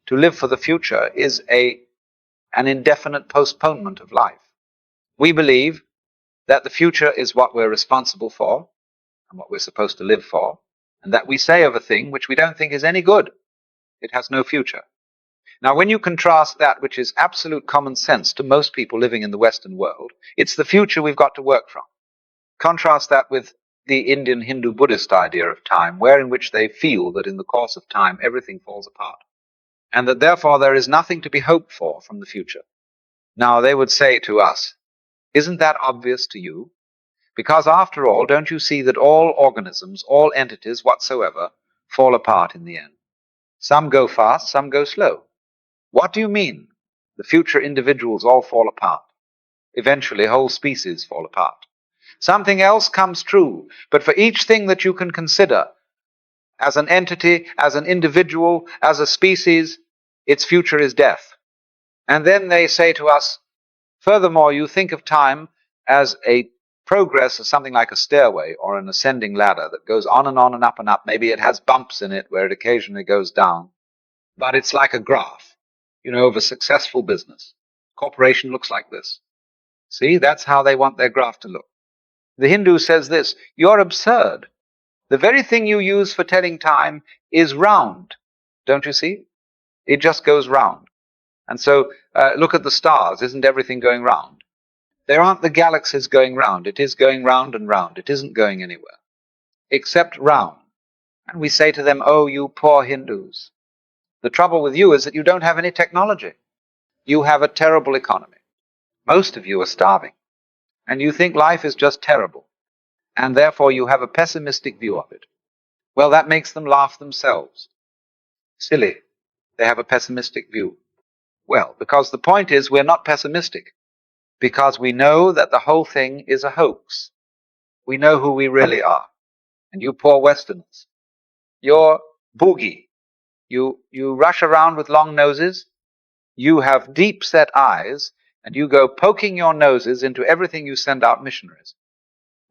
to live for the future is an indefinite postponement of life. We believe that the future is what we're responsible for and what we're supposed to live for, and that we say of a thing which we don't think is any good, it has no future. Now, when you contrast that which is absolute common sense to most people living in the Western world, it's the future we've got to work from. Contrast that with the Indian Hindu Buddhist idea of time, in which they feel that in the course of time everything falls apart, and that therefore there is nothing to be hoped for from the future. Now, they would say to us, isn't that obvious to you? Because after all, don't you see that all organisms, all entities whatsoever, fall apart in the end? Some go fast, some go slow. What do you mean? The future individuals all fall apart. Eventually, whole species fall apart. Something else comes true, but for each thing that you can consider as an entity, as an individual, as a species, its future is death. And then they say to us, furthermore, you think of time as a progress of something like a stairway or an ascending ladder that goes on and on and up and up. Maybe it has bumps in it where it occasionally goes down, but it's like a graph, of a successful business. Corporation looks like this. See, that's how they want their graph to look. The Hindu says this, you're absurd. The very thing you use for telling time is round. Don't you see? It just goes round. And so look at the stars. Isn't everything going round? There aren't the galaxies going round. It is going round and round. It isn't going anywhere except round. And we say to them, oh, you poor Hindus. The trouble with you is that you don't have any technology. You have a terrible economy. Most of you are starving. And you think life is just terrible. And therefore you have a pessimistic view of it. Well, that makes them laugh themselves. Silly. They have a pessimistic view. Well, because the point is we're not pessimistic. Because we know that the whole thing is a hoax. We know who we really are. And you poor Westerners, you're boogie. You rush around with long noses. You have deep-set eyes, and you go poking your noses into everything you send out missionaries.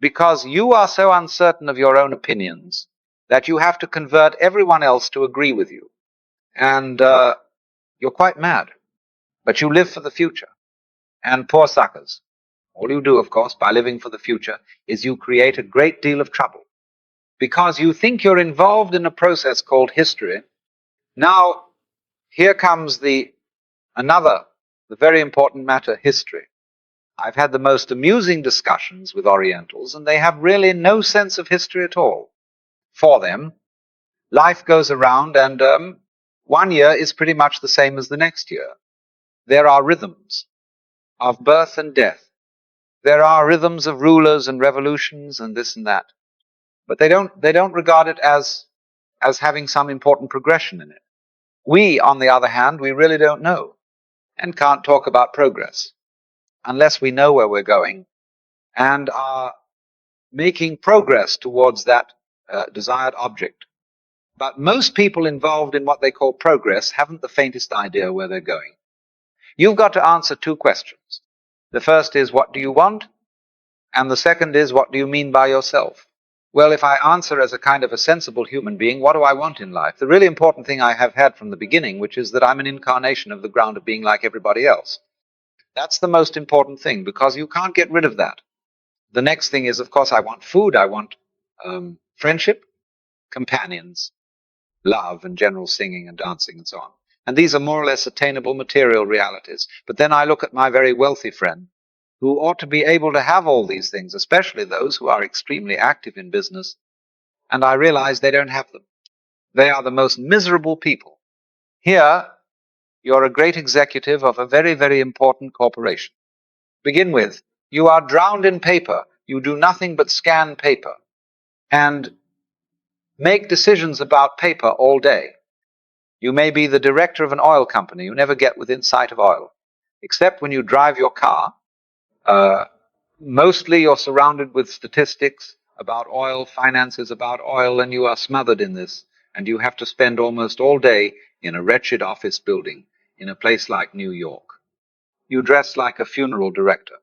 Because you are so uncertain of your own opinions that you have to convert everyone else to agree with you. And you're quite mad. But you live for the future. And poor suckers. All you do, of course, by living for the future, is you create a great deal of trouble. Because you think you're involved in a process called history. Now, here comes the very important matter, history. I've had the most amusing discussions with Orientals, and they have really no sense of history at all. For them, life goes around, and 1 year is pretty much the same as the next year. There are rhythms of birth and death. There are rhythms of rulers and revolutions and this and that. But they don't regard it as having some important progression in it. We, on the other hand, we really don't know and can't talk about progress unless we know where we're going and are making progress towards that desired object. But most people involved in what they call progress haven't the faintest idea where they're going. You've got to answer two questions. The first is, what do you want? And the second is, what do you mean by yourself? Well, if I answer as a kind of a sensible human being, what do I want in life? The really important thing I have had from the beginning, which is that I'm an incarnation of the ground of being like everybody else. That's the most important thing, because you can't get rid of that. The next thing is, of course, I want food, I want friendship, companions, love, and general singing and dancing and so on. And these are more or less attainable material realities. But then I look at my very wealthy friend, who ought to be able to have all these things, especially those who are extremely active in business, and I realize they don't have them. They are the most miserable people. Here, you're a great executive of a very, very important corporation. Begin with, you are drowned in paper. You do nothing but scan paper and make decisions about paper all day. You may be the director of an oil company. You never get within sight of oil, except when you drive your car. Mostly you're surrounded with statistics about oil, finances about oil, and you are smothered in this. And you have to spend almost all day in a wretched office building in a place like New York. You dress like a funeral director.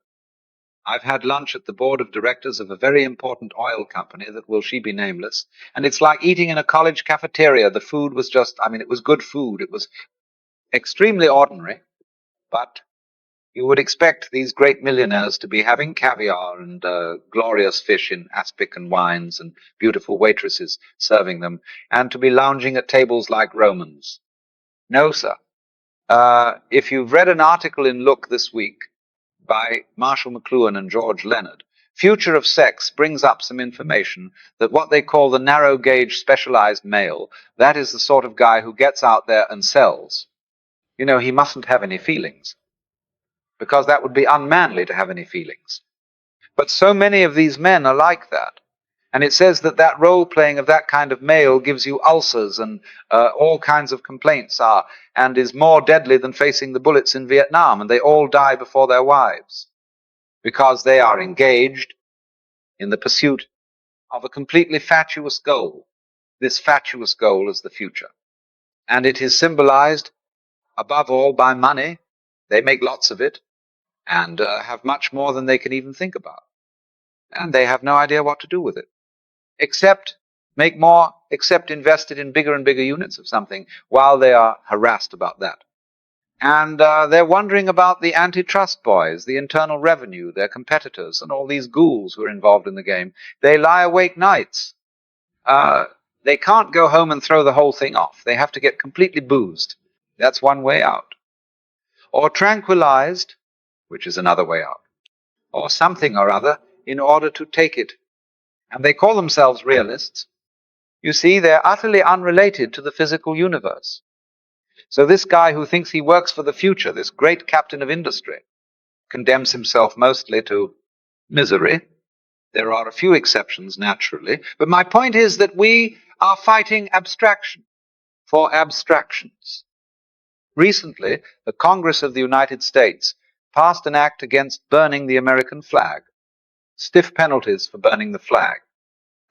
I've had lunch at the board of directors of a very important oil company that will she be nameless, and it's like eating in a college cafeteria. The food was just, it was good food. It was extremely ordinary, but you would expect these great millionaires to be having caviar and glorious fish in aspic and wines and beautiful waitresses serving them, and to be lounging at tables like Romans. No, sir. If you've read an article in Look this week by Marshall McLuhan and George Leonard, Future of Sex brings up some information that what they call the narrow gauge specialized male, that is the sort of guy who gets out there and sells. You know, he mustn't have any feelings, because that would be unmanly to have any feelings. But so many of these men are like that. And it says that that role playing of that kind of male gives you ulcers and all kinds of complaints and is more deadly than facing the bullets in Vietnam. And they all die before their wives because they are engaged in the pursuit of a completely fatuous goal. This fatuous goal is the future. And it is symbolized above all by money. They make lots of it and have much more than they can even think about. And they have no idea what to do with it, except make more, except invested in bigger and bigger units of something while they are harassed about that. And they're wondering about the antitrust boys, the Internal Revenue, their competitors, and all these ghouls who are involved in the game. They lie awake nights. They can't go home and throw the whole thing off. They have to get completely boozed. That's one way out. Or tranquilized, which is another way out. Or something or other in order to take it. And they call themselves realists. You see, they're utterly unrelated to the physical universe. So this guy who thinks he works for the future, this great captain of industry, condemns himself mostly to misery. There are a few exceptions, naturally. But my point is that we are fighting abstraction for abstractions. Recently, the Congress of the United States passed an act against burning the American flag. Stiff penalties for burning the flag.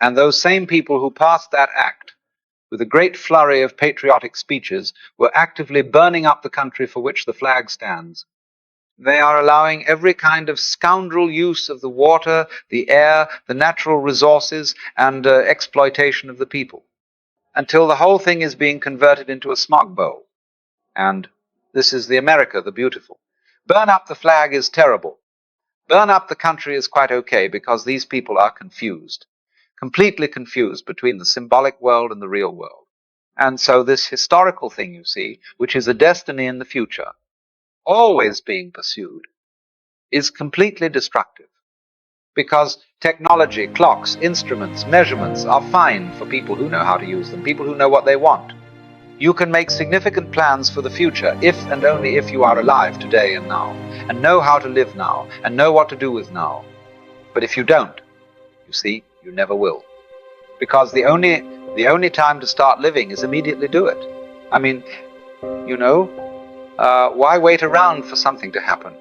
And those same people who passed that act, with a great flurry of patriotic speeches, were actively burning up the country for which the flag stands. They are allowing every kind of scoundrel use of the water, the air, the natural resources, and exploitation of the people, until the whole thing is being converted into a smog bowl. And this is the America, the beautiful. Burn up the flag is terrible. Burn up the country is quite okay, because these people are confused. Completely confused between the symbolic world and the real world. And so this historical thing, you see, which is a destiny in the future, always being pursued, is completely destructive. Because technology, clocks, instruments, measurements are fine for people who know how to use them, people who know what they want. You can make significant plans for the future if and only if you are alive today and now, and know how to live now, and know what to do with now. But if you don't, you see, you never will. Because the only time to start living is immediately do it. I mean, you know, why wait around for something to happen?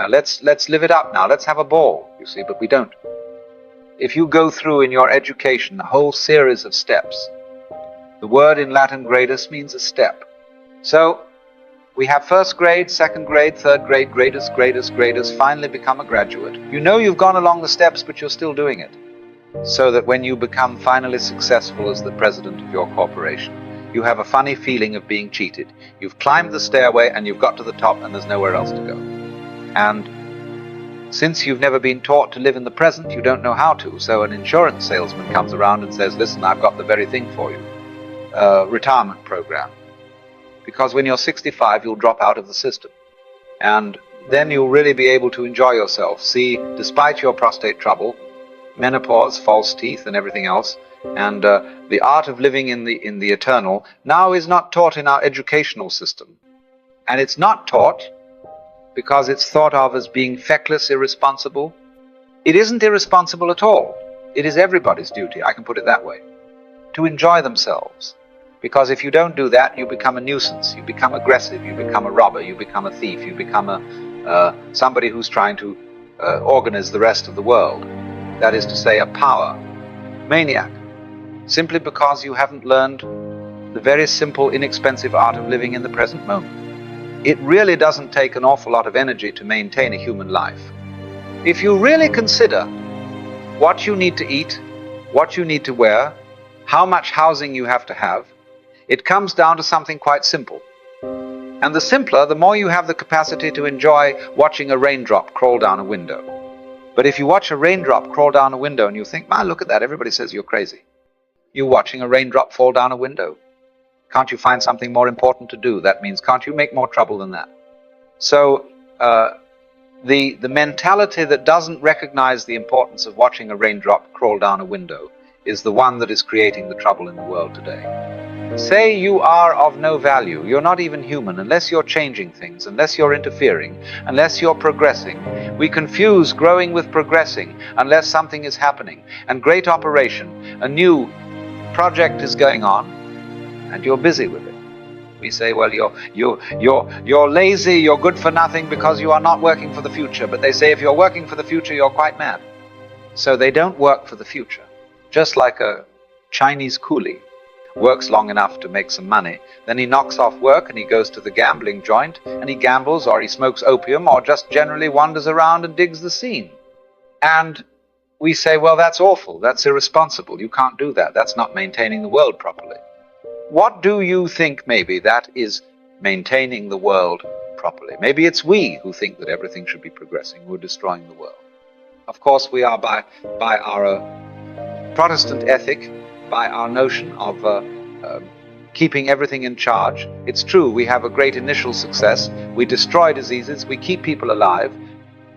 Let's live it up now. Let's have a ball, you see, but we don't. If you go through in your education a whole series of steps, the word in Latin gradus means a step. So we have first grade, second grade, third grade, gradus, finally become a graduate. You know you've gone along the steps, but you're still doing it. So that when you become finally successful as the president of your corporation, you have a funny feeling of being cheated. You've climbed the stairway and you've got to the top and there's nowhere else to go. And since you've never been taught to live in the present, you don't know how to. So an insurance salesman comes around and says, listen, I've got the very thing for you. Retirement program. Because when you're 65, you'll drop out of the system. And then you'll really be able to enjoy yourself. See, despite your prostate trouble, menopause, false teeth, and everything else, and the art of living in the eternal now is not taught in our educational system. And it's not taught because it's thought of as being feckless, irresponsible. It isn't irresponsible at all. It is everybody's duty, I can put it that way, to enjoy themselves. Because if you don't do that, you become a nuisance, you become aggressive, you become a robber, you become a thief, you become somebody who's trying to organize the rest of the world. That is to say, a power maniac, simply because you haven't learned the very simple, inexpensive art of living in the present moment. It really doesn't take an awful lot of energy to maintain a human life. If you really consider what you need to eat, what you need to wear, how much housing you have to have, it comes down to something quite simple. And the simpler, the more you have the capacity to enjoy watching a raindrop crawl down a window. But if you watch a raindrop crawl down a window and you think, man, look at that, everybody says you're crazy. You're watching a raindrop fall down a window. Can't you find something more important to do? That means, can't you make more trouble than that? So the mentality that doesn't recognize the importance of watching a raindrop crawl down a window is the one that is creating the trouble in the world today. Say you are of no value, you're not even human, unless you're changing things, unless you're interfering, unless you're progressing. We confuse growing with progressing unless something is happening. And great operation, a new project is going on, and you're busy with it. We say, well, you're lazy, you're good for nothing because you are not working for the future. But they say if you're working for the future, you're quite mad. So they don't work for the future. Just like a Chinese coolie works long enough to make some money, then he knocks off work and he goes to the gambling joint and he gambles, or he smokes opium, or just generally wanders around and digs the scene. And we say, well, that's awful, that's irresponsible, you can't do that, that's not maintaining the world properly. What do you think maybe that is maintaining the world properly? Maybe it's we who think that everything should be progressing, who are destroying the world. Of course, we are by our Protestant ethic, by our notion of keeping everything in charge. It's true, we have a great initial success, we destroy diseases, we keep people alive,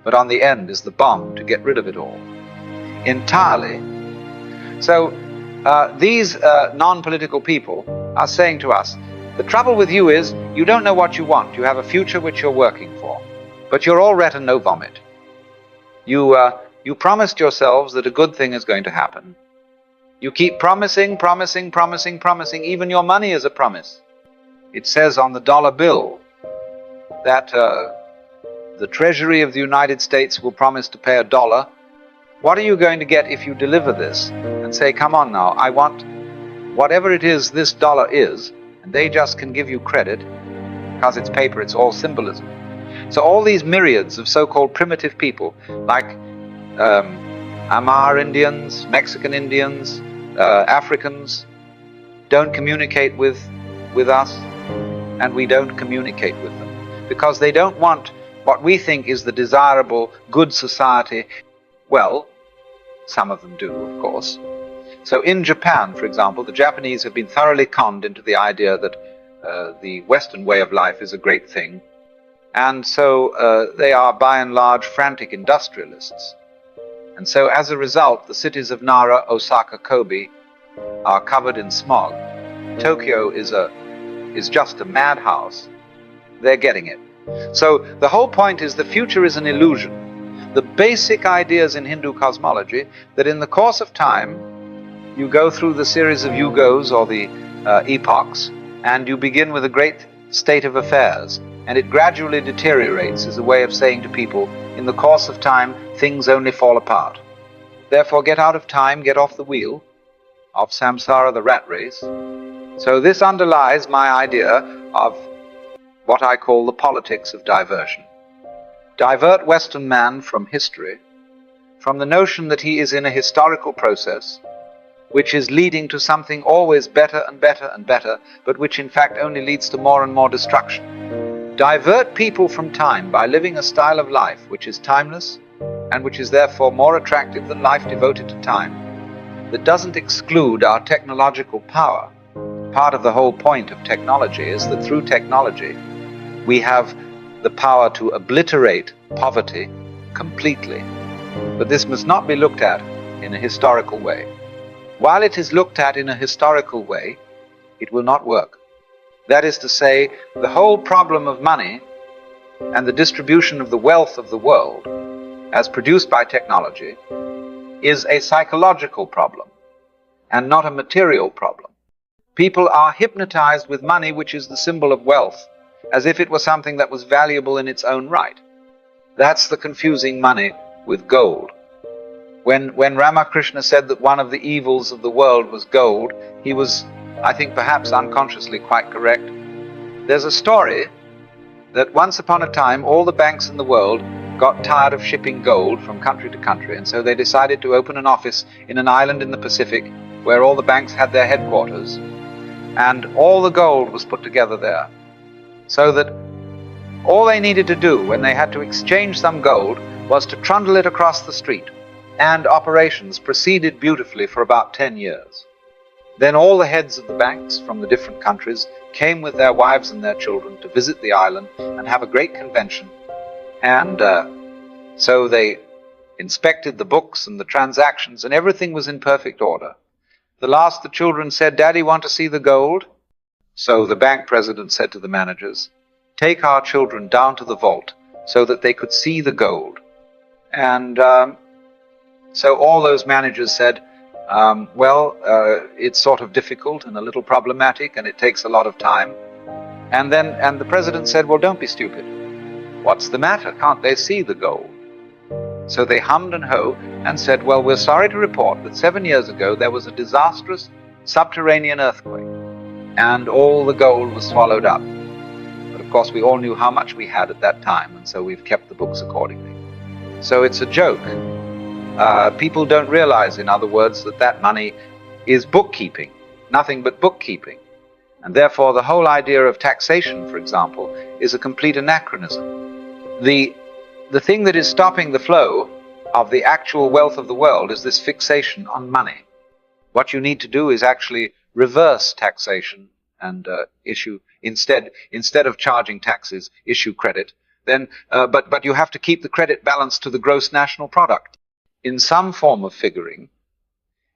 but on the end is the bomb to get rid of it all. Entirely. So these non-political people are saying to us, the trouble with you is you don't know what you want. You have a future which you're working for, but you're all ret and no vomit. You promised yourselves that a good thing is going to happen. You keep promising, even your money is a promise. It says on the dollar bill that the Treasury of the United States will promise to pay $1. What are you going to get if you deliver this and say, come on now, I want whatever it is this dollar is, and they just can give you credit because it's paper, it's all symbolism. So all these myriads of so-called primitive people, like Amar Indians, Mexican Indians, Africans, don't communicate with us, and we don't communicate with them because they don't want what we think is the desirable good society. Well, some of them do, of course. So in Japan, for example, the Japanese have been thoroughly conned into the idea that the Western way of life is a great thing, and so they are by and large frantic industrialists. And so as a result, the cities of Nara, Osaka, Kobe are covered in smog. Tokyo is just a madhouse. They're getting it. So the whole point is the future is an illusion. The basic ideas in Hindu cosmology that in the course of time you go through the series of yugos or the epochs, and you begin with a great state of affairs, and it gradually deteriorates is a way of saying to people, in the course of time, things only fall apart. Therefore, get out of time, get off the wheel of samsara, the rat race. So this underlies my idea of what I call the politics of diversion. Divert Western man from history, from the notion that he is in a historical process, which is leading to something always better and better and better, but which in fact only leads to more and more destruction. Divert people from time by living a style of life which is timeless, and which is therefore more attractive than life devoted to time, that doesn't exclude our technological power. Part of the whole point of technology is that through technology we have the power to obliterate poverty completely. But this must not be looked at in a historical way. While it is looked at in a historical way, it will not work. That is to say, the whole problem of money and the distribution of the wealth of the world, as produced by technology, is a psychological problem and not a material problem. People are hypnotized with money, which is the symbol of wealth, as if it were something that was valuable in its own right. That's the confusing money with gold. When Ramakrishna said that one of the evils of the world was gold, he was, I think, perhaps unconsciously quite correct. There's a story that once upon a time all the banks in the world got tired of shipping gold from country to country, and so they decided to open an office in an island in the Pacific where all the banks had their headquarters, and all the gold was put together there. so that all they needed to do when they had to exchange some gold was to trundle it across the street, and operations proceeded beautifully for about 10 years. Then all the heads of the banks from the different countries came with their wives and their children to visit the island and have a great convention. And so they inspected the books and the transactions, and everything was in perfect order. The last, the children said, "Daddy, want to see the gold?" So the bank president said to the managers, "Take our children down to the vault so that they could see the gold." And so all those managers said, it's sort of difficult and a little problematic, and it takes a lot of time. And the president said, "Well, don't be stupid. What's the matter? Can't they see the gold?" So they hummed and hawed and said, "Well, we're sorry to report that 7 years ago there was a disastrous subterranean earthquake, and all the gold was swallowed up. But of course we all knew how much we had at that time, and so we've kept the books accordingly." So it's a joke. People don't realize, in other words, that money is bookkeeping, nothing but bookkeeping. And therefore the whole idea of taxation, for example, is a complete anachronism. The thing that is stopping the flow of the actual wealth of the world is this fixation on money. What you need to do is actually reverse taxation and issue, instead of charging taxes, issue credit. Then, but you have to keep the credit balance to the gross national product in some form of figuring,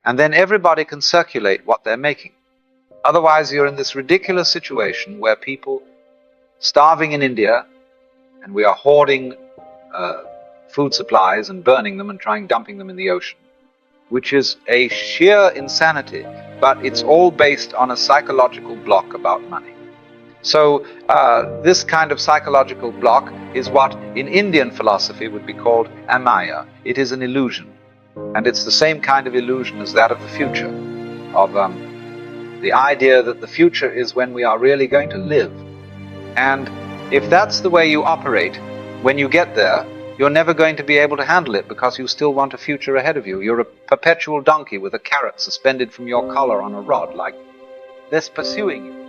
and then everybody can circulate what they're making. Otherwise, you're in this ridiculous situation where people starving in India, and we are hoarding food supplies and burning them and dumping them in the ocean, which is a sheer insanity, but it's all based on a psychological block about money. So this kind of psychological block is what in Indian philosophy would be called amaya. It is an illusion, and it's the same kind of illusion as that of the future, of the idea that the future is when we are really going to live. And if that's the way you operate, when you get there, you're never going to be able to handle it, because you still want a future ahead of you. You're a perpetual donkey with a carrot suspended from your collar on a rod, like this pursuing you.